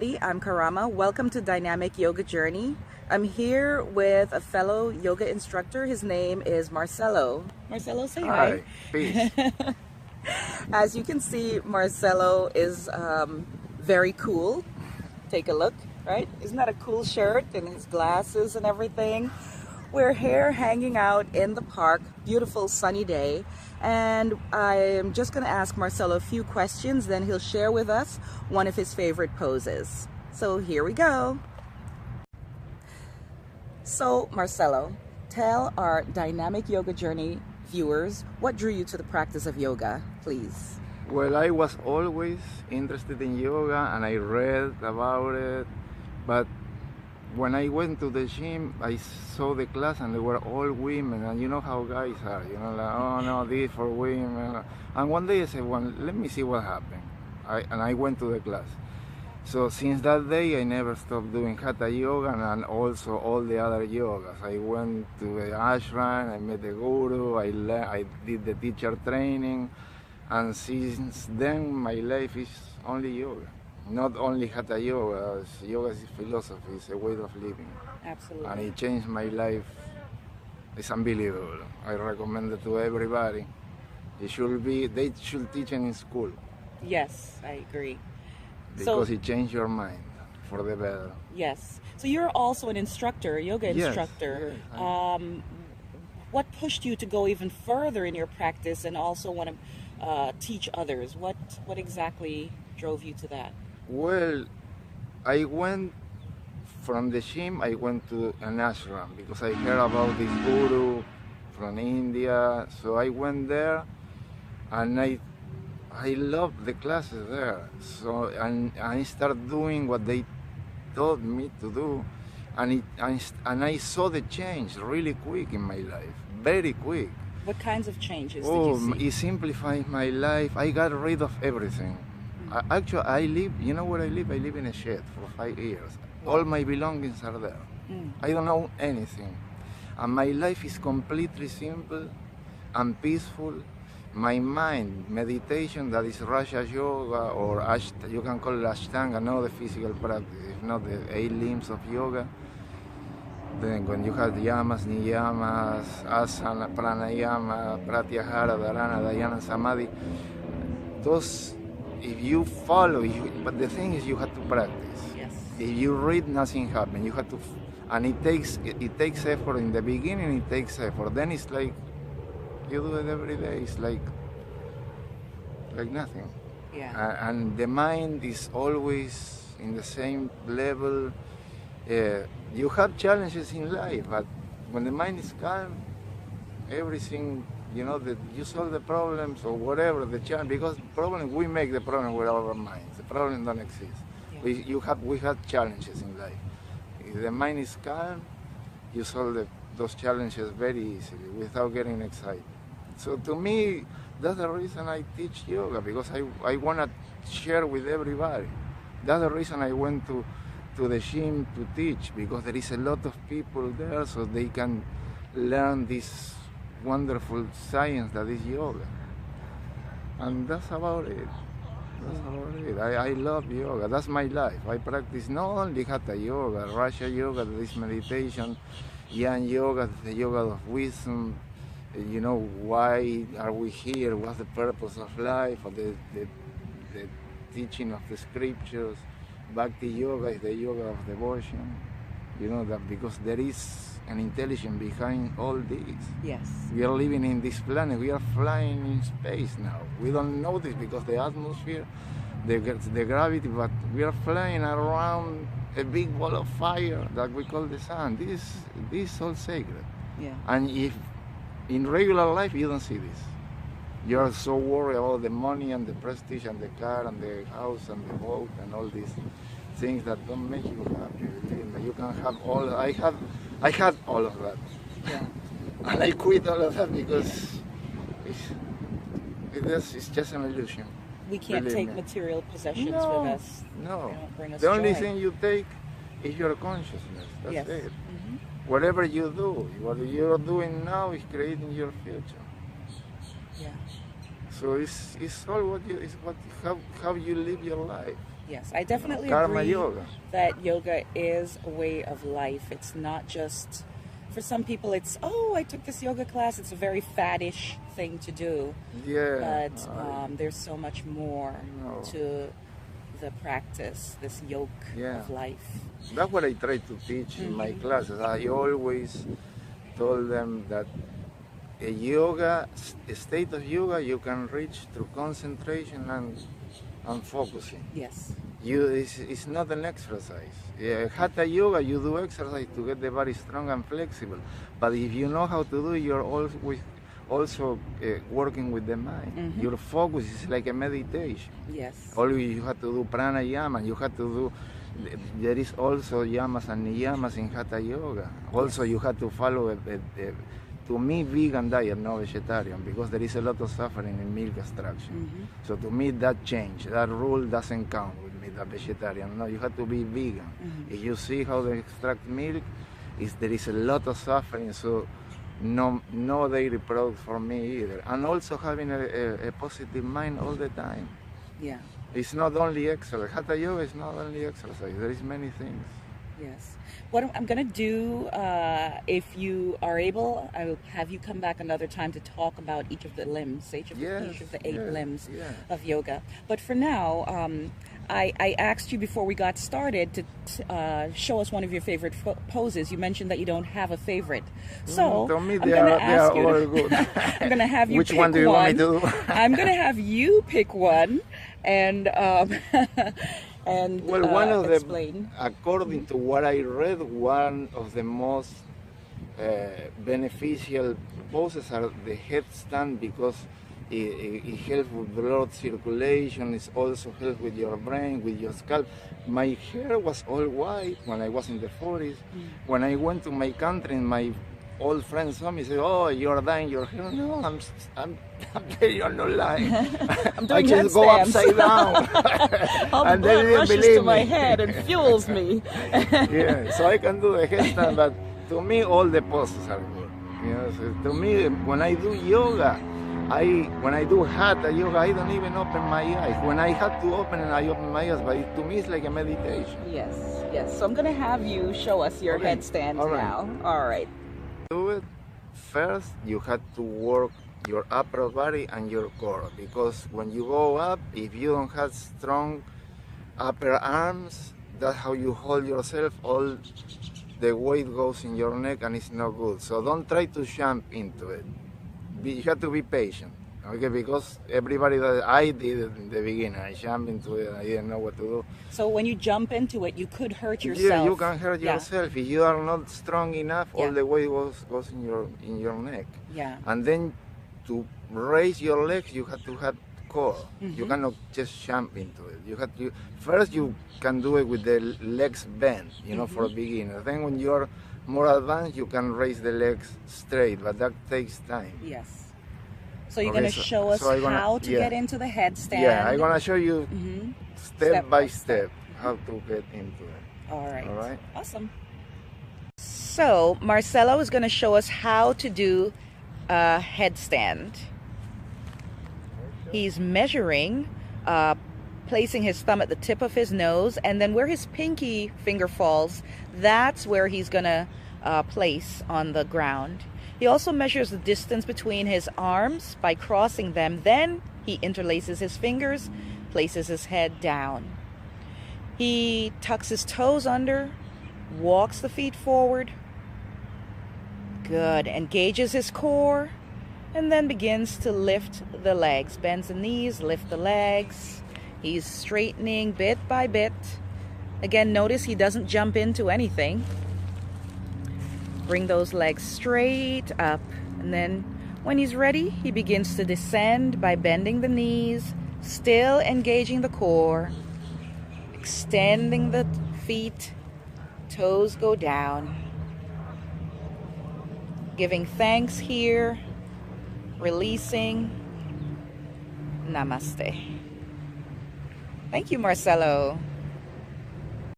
I'm Karama. Welcome to Dynamic Yoga Journey. I'm here with a fellow yoga instructor. His name is Marcelo. Marcelo, say hi. Hi, peace. As you can see, Marcelo is very cool. Take a look, right? Isn't that a cool shirt and his glasses and everything? We're here hanging out in the park, beautiful sunny day, and I am just going to ask Marcelo a few questions, then he'll share with us one of his favorite poses. So here we go. So Marcelo, tell our Dynamic Yoga Journey viewers what drew you to the practice of yoga, please. Well, I was always interested in yoga and I read about it, but when I went to the gym, I saw the class and they were all women, and you know how guys are, like, oh no, this for women. And one day I said, well, let me see what happened. And I went to the class. So since that day, I never stopped doing Hatha yoga and also all the other yogas. I went to the ashram, I met the guru, I did the teacher training, and since then my life is only yoga. Not only Hatha yoga, yoga is philosophy, it's a way of living. Absolutely. And it changed my life. It's unbelievable. I recommend it to everybody. They should teach it in school. Yes, I agree. Because it changed your mind for the better. Yes. So you're also an instructor, a yoga instructor. Yes. What pushed you to go even further in your practice and also want to teach others? What exactly drove you to that? Well, I went from the gym, I went to an ashram because I heard about this guru from India. So I went there and I loved the classes there. So and I started doing what they taught me to do, and I saw the change really quick in my life, very quick. What kinds of changes did you see? It simplified my life. I got rid of everything. Actually, I live, you know where I live? I live in a shed for 5 years. Wow. All my belongings are there. I don't know anything. And my life is completely simple and peaceful. My mind, meditation, that is Raja Yoga, or you can call it Ashtanga, not the physical practice, if not the 8 limbs of yoga. Then when you have yamas, niyamas, asana, pranayama, pratyahara, dharana, dhyana, samadhi, those, if you follow, but the thing is you have to practice. Yes. If you read, nothing happens. You have to, and it takes effort in the beginning. It takes effort. Then it's like you do it every day. It's like nothing. Yeah. And the mind is always in the same level. You have challenges in life, but when the mind is calm, everything, that you solve the problems or whatever the challenge, because we make the problem with our minds. The problem don't exist. Yeah. We have challenges in life. If the mind is calm, you solve those challenges very easily without getting excited. So to me, that's the reason I teach yoga, because I want to share with everybody. That's the reason I went to the gym to teach, because there is a lot of people there so they can learn this wonderful science that is yoga. And that's about it. I love yoga. That's my life. I practice not only Hatha yoga, Raja yoga, that is meditation, Yang yoga, the yoga of wisdom. Why are we here? What's the purpose of life? Or the teaching of the scriptures. Bhakti yoga is the yoga of devotion. That because there is an intelligence behind all this. Yes. We are living in this planet. We are flying in space now. We don't know this because the atmosphere, the gravity, but we are flying around a big ball of fire that we call the sun. This is all sacred. Yeah. And if in regular life you don't see this, you are so worried about the money and the prestige and the car and the house and the boat and all these things that don't make you happy. You can have all. I had all of that. Yeah. And I quit all of that because it's just an illusion. We can't take material possessions with us. No. They don't bring us The only joy. thing you take is your consciousness. That's Yes. it. Mm-hmm. Whatever you do, what you're doing now is creating your future. Yeah. So it's all how you live your life. Yes, I definitely Karma agree yoga. that yoga is a way of life. It's not just, for some people, it's, oh, I took this yoga class. It's a very faddish thing to do. Yeah. But there's so much more No. to the practice, this yoke Yeah. of life. That's what I try to teach in my classes. I always told them that a state of yoga you can reach through concentration and focusing. Yes. It's not an exercise. Hatha yoga, you do exercise to get the body strong and flexible. But if you know how to do it, you're also working with the mind. Your focus is like a meditation. Yes. Always you have to do pranayama. You have to do. There is also yamas and niyamas in hatha yoga. Also, you have to follow to me, vegan diet, no vegetarian, because there is a lot of suffering in milk extraction. So to me, that change, that rule doesn't count with me, the vegetarian. No, you have to be vegan. If you see how they extract milk, there is a lot of suffering. So no dairy product for me either. And also having a positive mind all the time. Yeah. It's not only exercise. Hatha yoga is not only exercise. There is many things. Yes. What I'm going to do, if you are able, I will have you come back another time to talk about each of the limbs, each of the 8 limbs of yoga. But for now, I asked you before we got started to show us one of your favorite poses. You mentioned that you don't have a favorite. So to me, I'm going to ask you. all good. I'm going to have you Which pick one do you want me to do? I'm going to have you pick one, and and well, one of explain. According to what I read, one of the most beneficial poses are the headstand, because it helps with blood circulation. It also helps with your brain, with your scalp. My hair was all white when I was in the 40s. When I went to my country, my old friends saw me, say, "Oh, you're dyeing your hair." No, I'm telling you, I'm not lying. I'm doing I just go headstands. upside down. All And the they blood didn't rushes believe to my me. head and fuels me. Yeah, so I can do a headstand, but to me, all the poses are good. You know, so to me, when I do yoga, when I do hatha yoga, I don't even open my eyes. When I have to open and I open my eyes, but to me, it's like a meditation. Yes, yes. So I'm going to have you show us your Okay. headstand All right. now. All right. Do it first. You have to work your upper body and your core, because when you go up, if you don't have strong upper arms, that's how you hold yourself. All the weight goes in your neck and it's not good. So don't try to jump into it. You have to be patient, okay? Because everybody that I did it in the beginning, I jumped into it, I didn't know what to do. So when you jump into it, you could hurt yourself. Yeah, you can hurt yourself if you are not strong enough. Yeah. All the weight goes in your neck. Yeah. And then to raise your legs, you have to have core. You cannot just jump into it. You have to first. You can do it with the legs bent, you know, for a beginner. Then when you're more advanced, you can raise the legs straight, but that takes time. Yes. So you're Okay, going to show us how to get into the headstand. Yeah, I'm gonna show you step by step how to get into it. All right. All right. Awesome. So Marcelo is going to show us how to do a headstand. He's measuring, placing his thumb at the tip of his nose, and then where his pinky finger falls, that's where he's going to place on the ground. He also measures the distance between his arms by crossing them. Then he interlaces his fingers, places his head down. He tucks his toes under, walks the feet forward. Good. Engages his core, and then begins to lift the legs. Bends the knees, lift the legs. He's straightening bit by bit. Again, notice he doesn't jump into anything. Bring those legs straight up, and then when he's ready, he begins to descend by bending the knees, still engaging the core, extending the feet, toes go down. Giving thanks here, releasing. Namaste. Thank you, Marcelo.